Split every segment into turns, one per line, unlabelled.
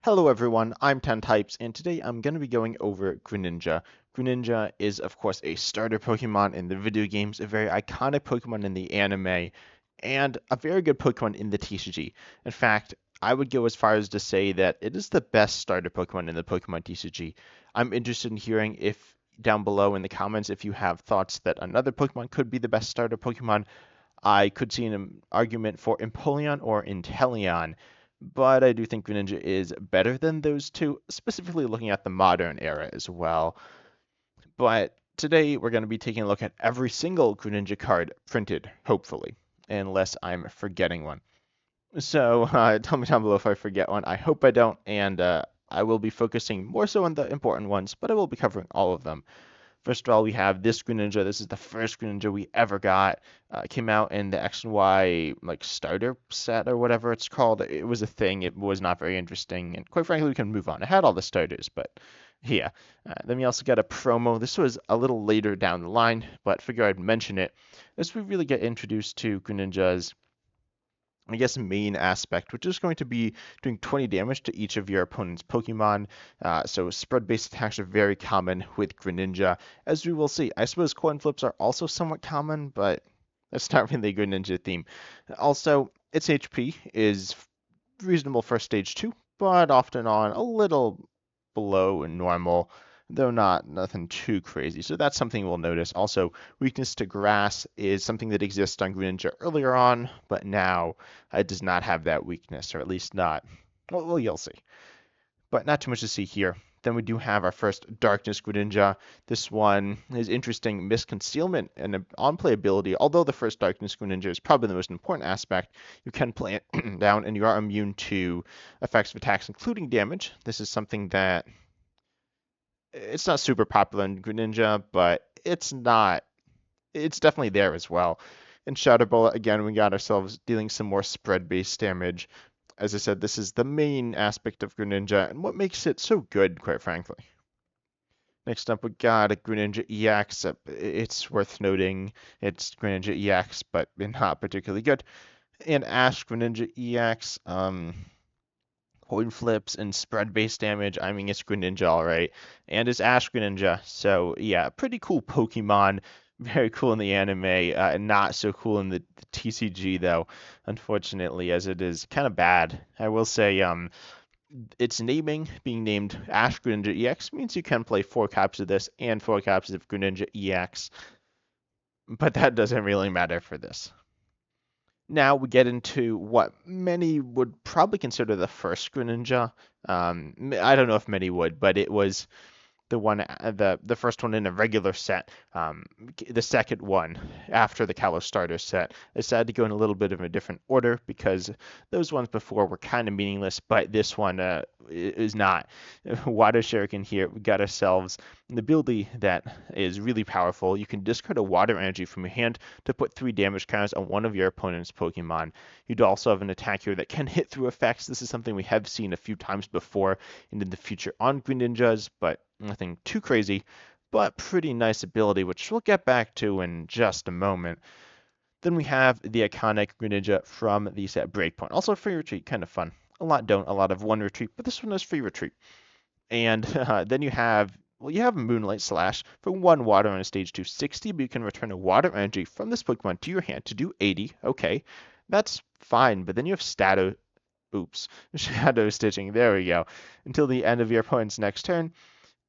Hello everyone, I'm 10 Types, and today I'm going to be going over Greninja. Greninja is, of course, a starter Pokemon in the video games, a very iconic Pokemon in the anime, and a very good Pokemon in the TCG. In fact, I would go as far as to say that it is the best starter Pokemon in the Pokemon TCG. I'm interested in hearing if down below in the comments if you have thoughts that another Pokemon could be the best starter Pokemon. I could see an argument for Empoleon or Inteleon, but I do think Greninja is better than those two, specifically looking at the modern era as well. But today we're going to be taking a look at every single Greninja card printed, hopefully, unless I'm forgetting one. So tell me down below if I forget one. I hope I don't, and I will be focusing more so on the important ones, but I will be covering all of them. First of all, we have this Greninja. This is the first Greninja we ever got. It came out in the X and Y like starter set or whatever it's called. It was a thing. It was not very interesting, and quite frankly, we can move on. It had all the starters, but yeah. Then we also got a promo. This was a little later down the line, but figure I'd mention it as we really get introduced to Greninja's I guess, main aspect, which is going to be doing 20 damage to each of your opponent's Pokemon. So spread-based attacks are very common with Greninja, as we will see. I suppose coin flips are also somewhat common, but that's not really a Greninja theme. Also, its HP is reasonable for stage 2, but often on a little below normal, though not nothing too crazy. So that's something we'll notice. Also, weakness to grass is something that exists on Greninja earlier on, but now it does not have that weakness, or at least not. Well, you'll see. But not too much to see here. Then we do have our first Darkness Greninja. This one is interesting misconcealment and on-play ability. Although the first Darkness Greninja is probably the most important aspect, you can play it down and you are immune to effects of attacks, including damage. This is something that it's not super popular in Greninja, but it's definitely there as well. In Shadow Bullet, again, we got ourselves dealing some more spread-based damage. As I said, this is the main aspect of Greninja, and what makes it so good, quite frankly. Next up, we got a Greninja EX. It's worth noting it's Greninja EX, but not particularly good. And Ash Greninja EX, coin flips and spread-based damage. I mean, it's Greninja, all right. And it's Ash Greninja, so yeah, pretty cool Pokemon. Very cool in the anime, not so cool in the TCG though, unfortunately, as it is kind of bad. I will say, its naming, being named Ash Greninja EX, means you can play 4 copies of this and 4 copies of Greninja EX, but that doesn't really matter for this. Now we get into what many would probably consider the first Greninja. I don't know if many would, but it was the first one in a regular set, the second one after the Kalos starter set. I decided to go in a little bit of a different order because those ones before were kind of meaningless, but this one is not. Water Shuriken here, we got ourselves an ability that is really powerful. You can discard a water energy from your hand to put 3 damage counters on one of your opponent's Pokemon. You'd also have an attack here that can hit through effects. This is something we have seen a few times before and in the future on Greninjas, but nothing too crazy, but pretty nice ability, which we'll get back to in just a moment. Then we have the iconic Greninja from the set Breakpoint. Also free retreat, kind of fun. A lot don't, a lot of one retreat, but this one is free retreat. And then you have Moonlight Slash for 1 water on a stage 2 60, but you can return a water energy from this Pokemon to your hand to do 80. Okay, that's fine, but then you have Shadow Stitching. There we go. Until the end of your opponent's next turn,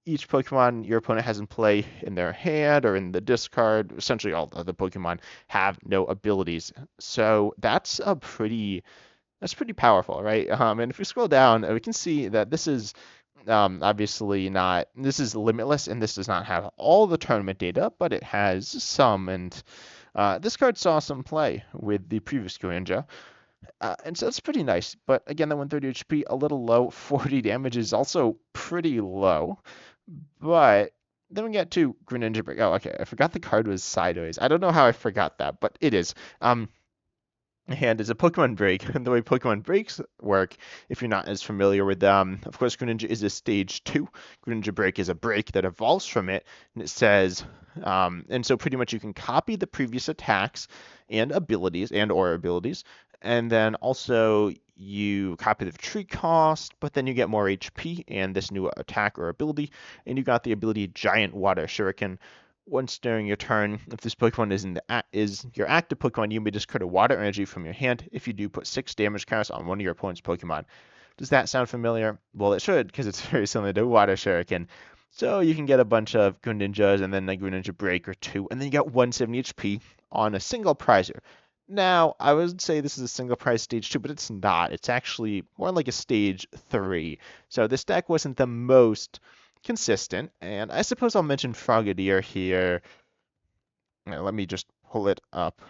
each Pokemon your opponent has in play in their hand or in the discard, essentially all the other Pokemon have no abilities. So that's pretty powerful, right? And if we scroll down, we can see that this is obviously not, this is limitless and this does not have all the tournament data, but it has some. And this card saw some play with the previous Greninja. And so that's pretty nice. But again, that 130 HP, a little low. 40 damage is also pretty low. But then we get to Greninja Break. Oh, okay. I forgot the card was sideways. I don't know how I forgot that, but it is. And as a Pokemon Break, the way Pokemon Breaks work, if you're not as familiar with them, of course, Greninja is a stage 2. Greninja Break is a break that evolves from it, and it says, and so pretty much you can copy the previous attacks and abilities, and or abilities, and then also you copy the retreat cost, but then you get more HP and this new attack or ability, and you got the ability Giant Water Shuriken. Once during your turn, if this Pokemon is your active Pokemon, you may discard a water energy from your hand. If you do, put 6 damage counters on one of your opponent's Pokemon. Does that sound familiar? Well, it should, because it's very similar to Water Shuriken. So you can get a bunch of Greninjas and then a Greninja Break or two, and then you got 170 HP on a single prizer. Now, I would say this is a single prize stage 2, but it's not. It's actually more like a stage 3. So this deck wasn't the most consistent, and I suppose I'll mention Frogadier here. Now, let me just pull it up.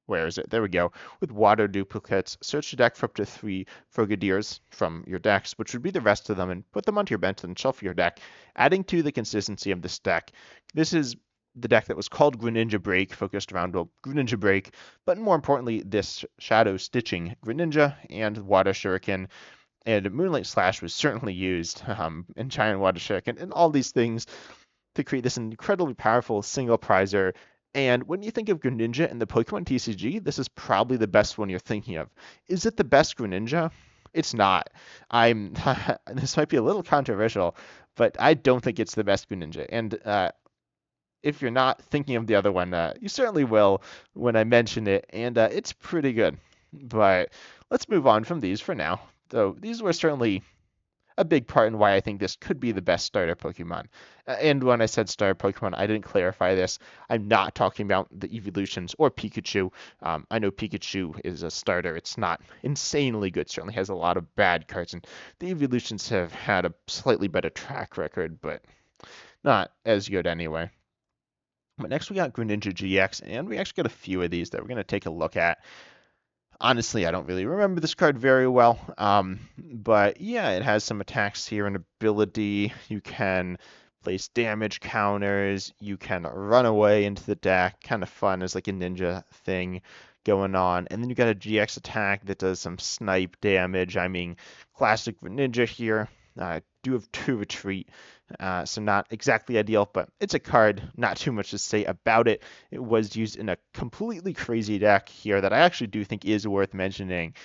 Where is it? There we go. With water duplicates, search your deck for up to 3 Frogadiers from your decks, which would be the rest of them, and put them onto your bench and shuffle your deck, adding to the consistency of this deck. This is the deck that was called Greninja Break, focused around Greninja Break, but more importantly, this Shadow Stitching Greninja and Water Shuriken. And Moonlight Slash was certainly used in Giant Water Shuriken, and all these things to create this incredibly powerful single prizer. And when you think of Greninja and the Pokemon TCG, this is probably the best one you're thinking of. Is it the best Greninja? It's not. I'm this might be a little controversial, but I don't think it's the best Greninja. And if you're not thinking of the other one, you certainly will when I mention it, and it's pretty good. But let's move on from these for now. So these were certainly a big part in why I think this could be the best starter Pokemon. And when I said starter Pokemon, I didn't clarify this. I'm not talking about the evolutions or Pikachu. I know Pikachu is a starter. It's not insanely good. Certainly has a lot of bad cards, and the evolutions have had a slightly better track record, but not as good anyway. But next we got Greninja GX, and we actually got a few of these that we're going to take a look at. Honestly, I don't really remember this card very well, but yeah, it has some attacks here and ability. You can place damage counters. You can run away into the deck. Kind of fun as like a ninja thing going on. And then you got a GX attack that does some snipe damage. I mean, classic ninja here. Do have 2 retreat, so not exactly ideal, but it's a card. Not too much to say about it. It was used in a completely crazy deck here that I actually do think is worth mentioning.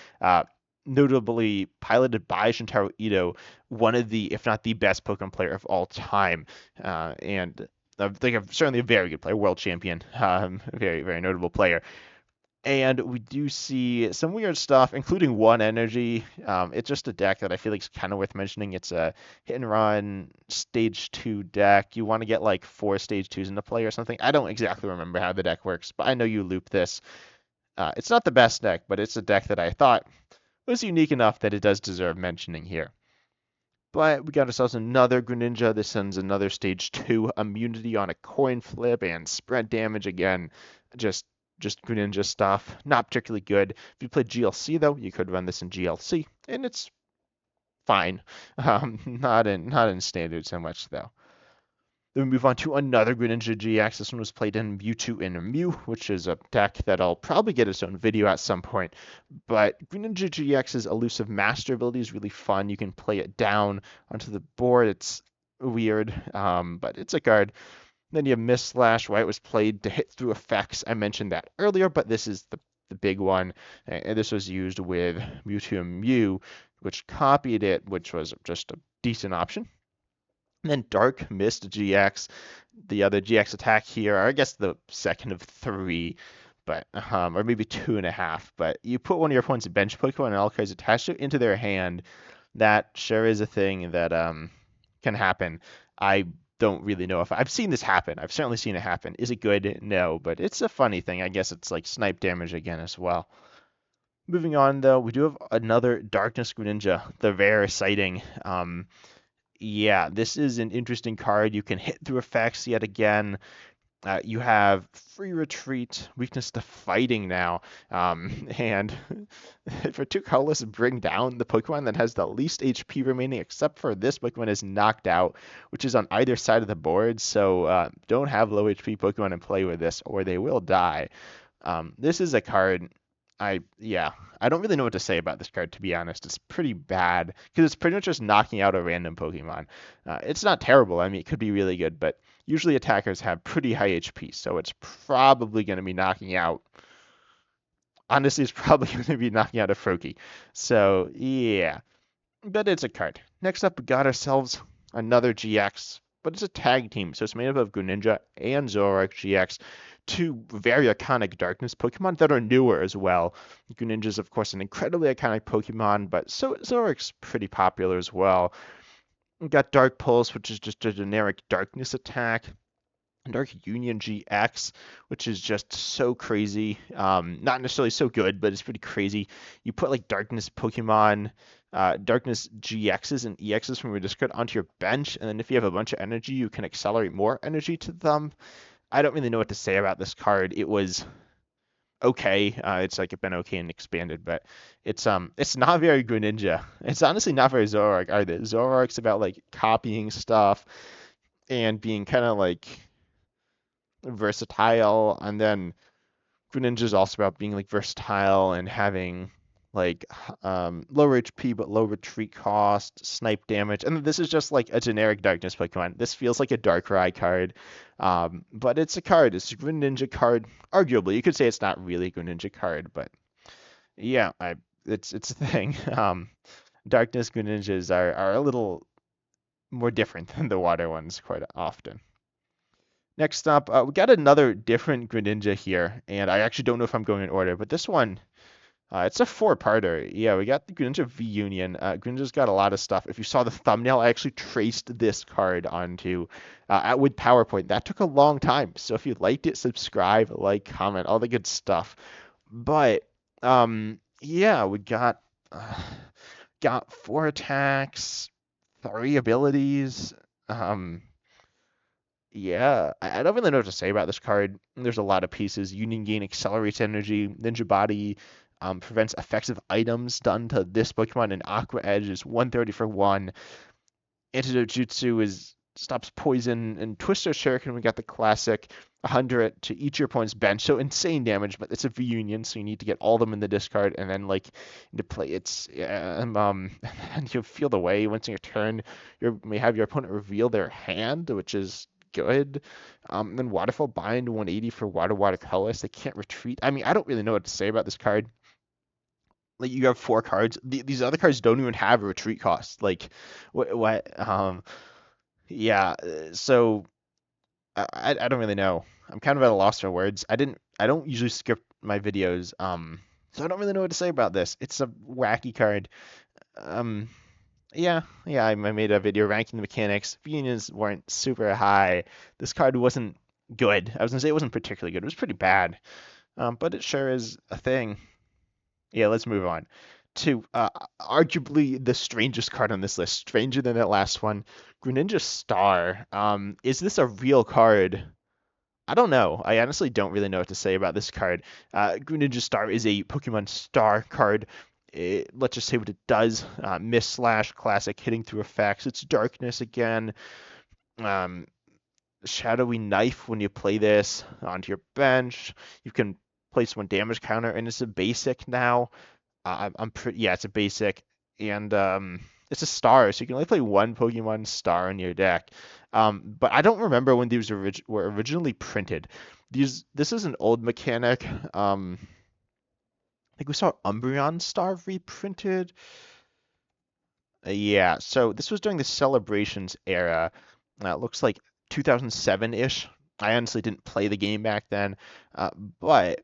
Notably piloted by Shintaro Ito, one of the, if not the best Pokemon player of all time, and I think certainly a very good player, world champion, very, very notable player. And we do see some weird stuff, including one energy. It's just a deck that I feel like is kind of worth mentioning. It's a hit and run stage 2 deck. You want to get like 4 stage 2s into play or something. I don't exactly remember how the deck works, but I know you loop this. It's not the best deck, but it's a deck that I thought was unique enough that it does deserve mentioning here. But we got ourselves another Greninja. This sends another stage 2 immunity on a coin flip and spread damage again. Just Greninja stuff. Not particularly good. If you played GLC though, you could run this in GLC, and it's fine. Not in standard so much though. Then we move on to another Greninja GX. This one was played in Mewtwo and Mew, which is a deck that I'll probably get its own video at some point. But Greninja GX's Elusive Master ability is really fun. You can play it down onto the board. It's weird, but it's a card. Then you have Mist Slash, why it was played to hit through effects. I mentioned that earlier, but this is the big one. And this was used with Mewtwo and Mew, which copied it, which was just a decent option. And then Dark Mist GX, the other GX attack here, or I guess the second of 3, but or maybe 2.5. But you put one of your opponent's bench Pokemon and all cards attached to it into their hand. That sure is a thing that can happen. I don't really know if I've seen this happen. I've certainly seen it happen. Is it good? No, but it's a funny thing. I guess it's like snipe damage again as well. Moving on, though, we do have another Darkness Greninja, the rare sighting. Yeah, this is an interesting card. You can hit through effects yet again. You have free retreat, weakness to fighting now, and for 2 colorless, bring down the Pokemon that has the least HP remaining, except for this Pokemon is knocked out, which is on either side of the board. So don't have low HP Pokemon in play with this, or they will die. This is a card. I don't really know what to say about this card, to be honest. It's pretty bad because it's pretty much just knocking out a random Pokemon. It's not terrible. I mean, it could be really good, but usually attackers have pretty high HP, so it's probably going to be knocking out honestly is probably going to be knocking out a Froakie. So yeah, but it's a card. Next up, we got ourselves another GX, but it's a tag team, so it's made up of Greninja and Zoroark GX, two very iconic Darkness Pokemon that are newer as well. Greninja is, of course, an incredibly iconic Pokemon, but so Zoroark's pretty popular as well. We got Dark Pulse, which is just a generic Darkness attack. Dark Union GX, which is just so crazy. Not necessarily so good, but it's pretty crazy. You put like Darkness Pokemon, Darkness GXs and EXs from your discard onto your bench, and then if you have a bunch of energy, you can accelerate more energy to them. I don't really know what to say about this card. It was okay. It's like been okay and expanded, but it's not very Greninja. It's honestly not very Zoroark either. Zoroark's about like copying stuff and being kind of like versatile, and then Greninja is also about being like versatile and having like lower HP but low retreat cost, snipe damage, and this is just like a generic Darkness Pokemon. This feels like a Darkrai card, but it's a card. It's a Greninja card. Arguably, you could say it's not really a Greninja card, but yeah, it's a thing. Darkness Greninjas are a little more different than the water ones quite often. Next up, we got another different Greninja here, and I actually don't know if I'm going in order, but this one, it's a four-parter. Yeah, we got the Greninja V Union. Greninja's got a lot of stuff. If you saw the thumbnail, I actually traced this card onto with PowerPoint. That took a long time, so if you liked it, subscribe, like, comment, all the good stuff. But yeah, we got four attacks, three abilities. Um, Yeah, I don't really know what to say about this card. There's a lot of pieces. Union Gain accelerates energy. Ninja Body prevents effective items done to this Pokemon. And Aqua Edge is 130 for 1. Antidote Jutsu is stops poison. And Twister Shuriken, we got the classic 100 to each your opponent's bench. So insane damage, but it's a V Union, so you need to get all of them in the discard and then like into play. It's and you feel the way once in your turn. You may have your opponent reveal their hand, which is good. Then Waterfall Bind 180 for Water Colorless. They can't retreat. I mean, I don't really know what to say about this card. Like you have four cards. These other cards don't even have a retreat cost. Like what yeah. So I don't really know. I'm kind of at a loss for words. I don't usually skip my videos. So I don't really know what to say about this. It's a wacky card. Um yeah, I made a video ranking the mechanics. Unions weren't super high. This card wasn't good. I was gonna say it wasn't particularly good. It was pretty bad. But it sure is a thing. Yeah, let's move on to arguably the strangest card on this list. Stranger than that last one. Greninja Star. Is this a real card? I don't know. I honestly don't really know what to say about this card. Greninja Star is a Pokemon Star card. Let's just say what it does. Miss Slash, classic, hitting through effects. It's Darkness again. Um, Shadowy Knife when you play this onto your bench. You can place one damage counter, and it's a basic now. I'm pretty, yeah, it's a basic, and it's a star, so you can only play one Pokemon Star in your deck. But I don't remember when these were originally printed. This is an old mechanic. I think we saw Umbreon Star reprinted. Yeah, so this was during the Celebrations era. It looks like 2007-ish. I honestly didn't play the game back then, but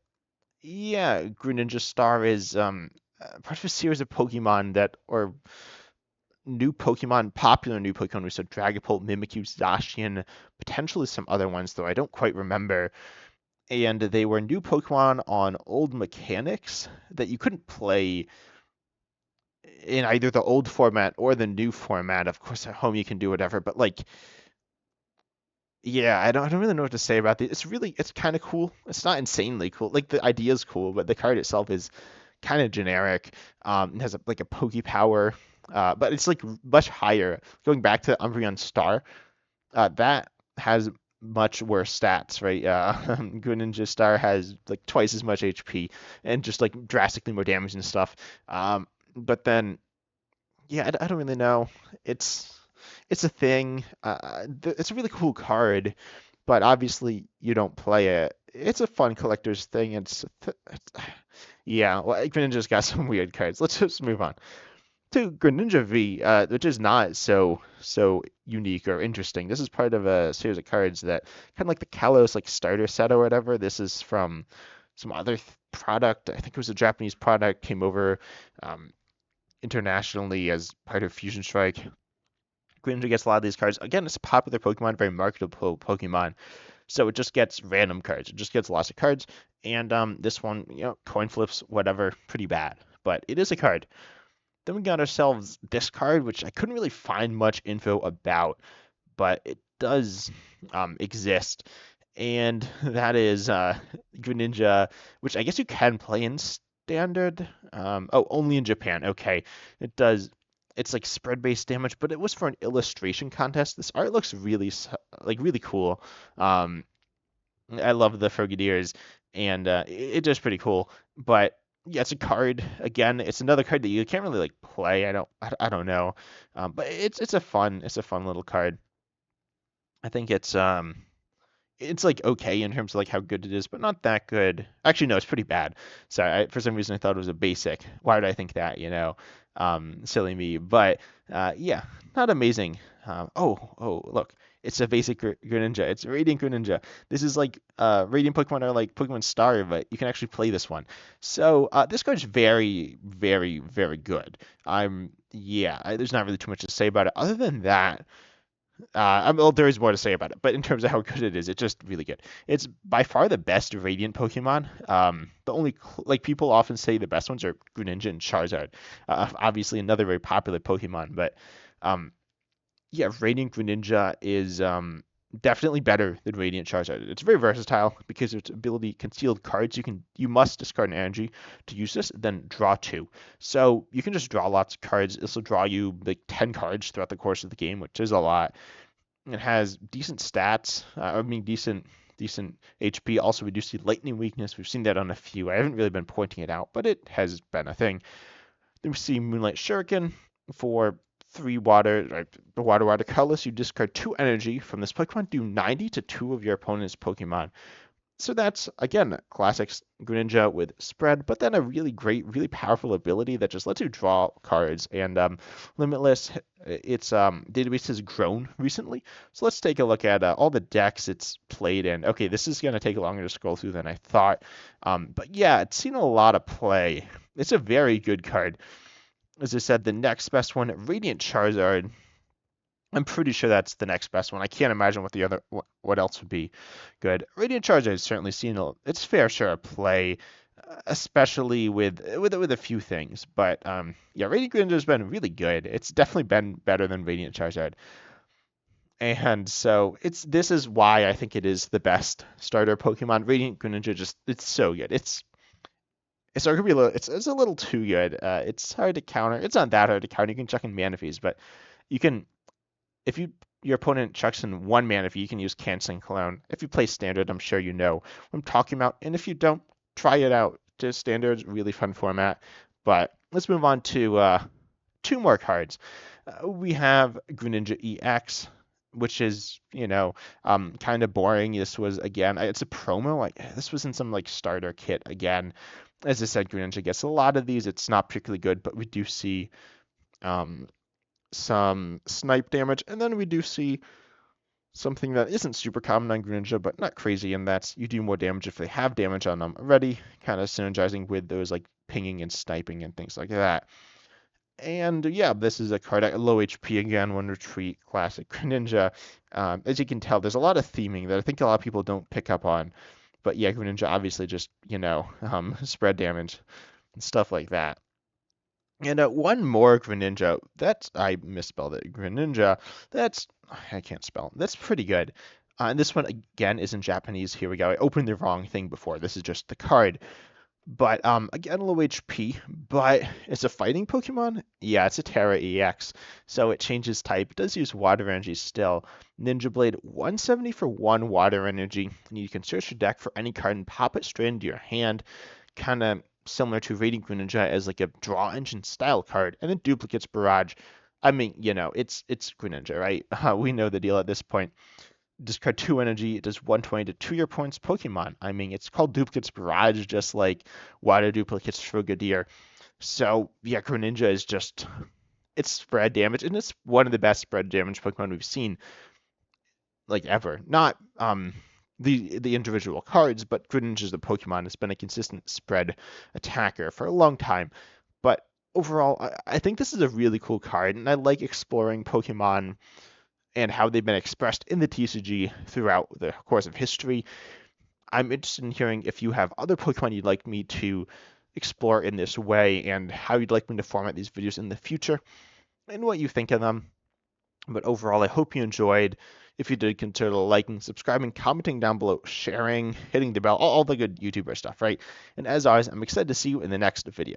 yeah, Greninja Star is part of a series of Pokemon that or new Pokemon, popular new Pokemon. We saw Dragapult, Mimikyu, Zacian, potentially some other ones though I don't quite remember. And they were new Pokemon on old mechanics that you couldn't play in either the old format or the new format. Of course, at home you can do whatever, but like, yeah, I don't really know what to say about it. It's kind of cool. It's not insanely cool. Like the idea is cool, but the card itself is kind of generic. It has like a Poke Power, but it's like much higher. Going back to Umbreon Star, that has much worse stats, right? Greninja Star has like twice as much HP and just like drastically more damage and stuff. But then yeah, I don't really know. It's it's a thing. It's a really cool card, but obviously you don't play it. It's a fun collector's thing. Yeah, well, Greninja's got some weird cards. Let's just move on to Greninja V, which is not so unique or interesting. This is part of a series of cards that kind of like the Kalos like starter set or whatever. This is from some other product. I think it was a Japanese product. Came over um, internationally as part of Fusion Strike. Greninja gets a lot of these cards. Again, it's a popular Pokemon, very marketable Pokemon. So it just gets random cards. It just gets lots of cards. And this one, coin flips, whatever, pretty bad. But it is a card. Then we got ourselves this card, which I couldn't really find much info about, but it does exist. And that is Greninja, which I guess you can play in standard. Oh, only in Japan. Okay. It does. It's like spread-based damage, but it was for an illustration contest. This art looks really, like really cool. Um, I love the Frogadiers, and it's just pretty cool. But yeah, it's a card. Again, it's another card that you can't really like play. I don't know, but it's a fun little card. I think it's like okay in terms of like how good it is, but not that good. Actually, no, it's pretty bad. Sorry, for some reason I thought it was a basic. Why did I think that? Silly me. But yeah, not amazing. Look, it's a basic Greninja. It's a Radiant Greninja. This is like Radiant Pokemon are like Pokemon Star, but you can actually play this one. So this card's very, very, very good. There's not really too much to say about it other than that. Well, there is more to say about it, but in terms of how good it is, it's just really good. It's by far the best Radiant Pokemon. The only like people often say the best ones are Greninja and Charizard. Obviously, another very popular Pokemon, but um, yeah, Radiant Greninja is definitely better than Radiant Charizard. It's very versatile because of its ability concealed cards. You must discard an energy to use this, then draw two. So you can just draw lots of cards. This will draw you like 10 cards throughout the course of the game, which is a lot. It has decent stats. Decent HP. Also reduces lightning weakness. We've seen that on a few. I haven't really been pointing it out, but it has been a thing. Then we see Moonlight Shuriken for 3 water, right, the water colorless. You discard 2 energy from this Pokemon, do 90 to 2 of your opponent's Pokemon. So that's, again, classic Greninja with spread, but then a really great, really powerful ability that just lets you draw cards. And Limitless, its database has grown recently. So let's take a look at all the decks it's played in. Okay, this is going to take longer to scroll through than I thought. But yeah, it's seen a lot of play. It's a very good card. As I said, the next best one, Radiant Charizard. I'm pretty sure that's the next best one. I can't imagine what else would be good. Radiant Charizard has certainly seen its fair share of play, especially with a few things. But yeah, Radiant Greninja has been really good. It's definitely been better than Radiant Charizard. And so this is why I think it is the best starter Pokemon. Radiant Greninja it's so good. It's arguably it's a little too good. It's hard to counter. It's not that hard to counter. You can chuck in Manaphy's, but you can if your opponent chucks in 1 Manaphy, you can use Canceling Clone. If you play Standard, I'm sure you know what I'm talking about. And if you don't, try it out. Just Standard's really fun format. But let's move on to 2 more cards. We have Greninja EX, which is, kind of boring. This was, again, it's a promo. This was in some, like, starter kit again. As I said, Greninja gets a lot of these. It's not particularly good, but we do see um, some snipe damage, and then we do see something that isn't super common on Greninja, but not crazy, and that's you do more damage if they have damage on them already, kind of synergizing with those like pinging and sniping and things like that. And yeah, this is a card at low HP again, one retreat, classic Greninja. As you can tell, there's a lot of theming that I think a lot of people don't pick up on. But yeah, Greninja obviously just, spread damage and stuff like that. And one more Greninja. I misspelled it. Greninja. I can't spell. That's pretty good. And this one again is in Japanese. Here we go. I opened the wrong thing before. This is just the card. But again, low HP. But it's a fighting Pokemon. Yeah, it's a Terra EX. So it changes type. It does use water energy still. Ninja Blade 170 for 1 water energy. And you can search your deck for any card and pop it straight into your hand. Kind of similar to Radiant Greninja as like a draw engine style card, and then duplicates Barrage. I mean, it's Greninja, right? We know the deal at this point. discard 2 energy, it does 120 to 2 your points Pokemon. I mean, it's called Duplicate's Barrage, just like Water Duplicate's Frogadier. So, yeah, Greninja is just, it's spread damage, and it's one of the best spread damage Pokemon we've seen, like, ever. Not the individual cards, but Greninja the Pokemon has been a consistent spread attacker for a long time. But overall, I think this is a really cool card, and I like exploring Pokemon and how they've been expressed in the TCG throughout the course of history. I'm interested in hearing if you have other Pokemon you'd like me to explore in this way and how you'd like me to format these videos in the future and what you think of them. But overall, I hope you enjoyed. If you did, consider liking, subscribing, commenting down below, sharing, hitting the bell, all the good YouTuber stuff, right? And as always, I'm excited to see you in the next video.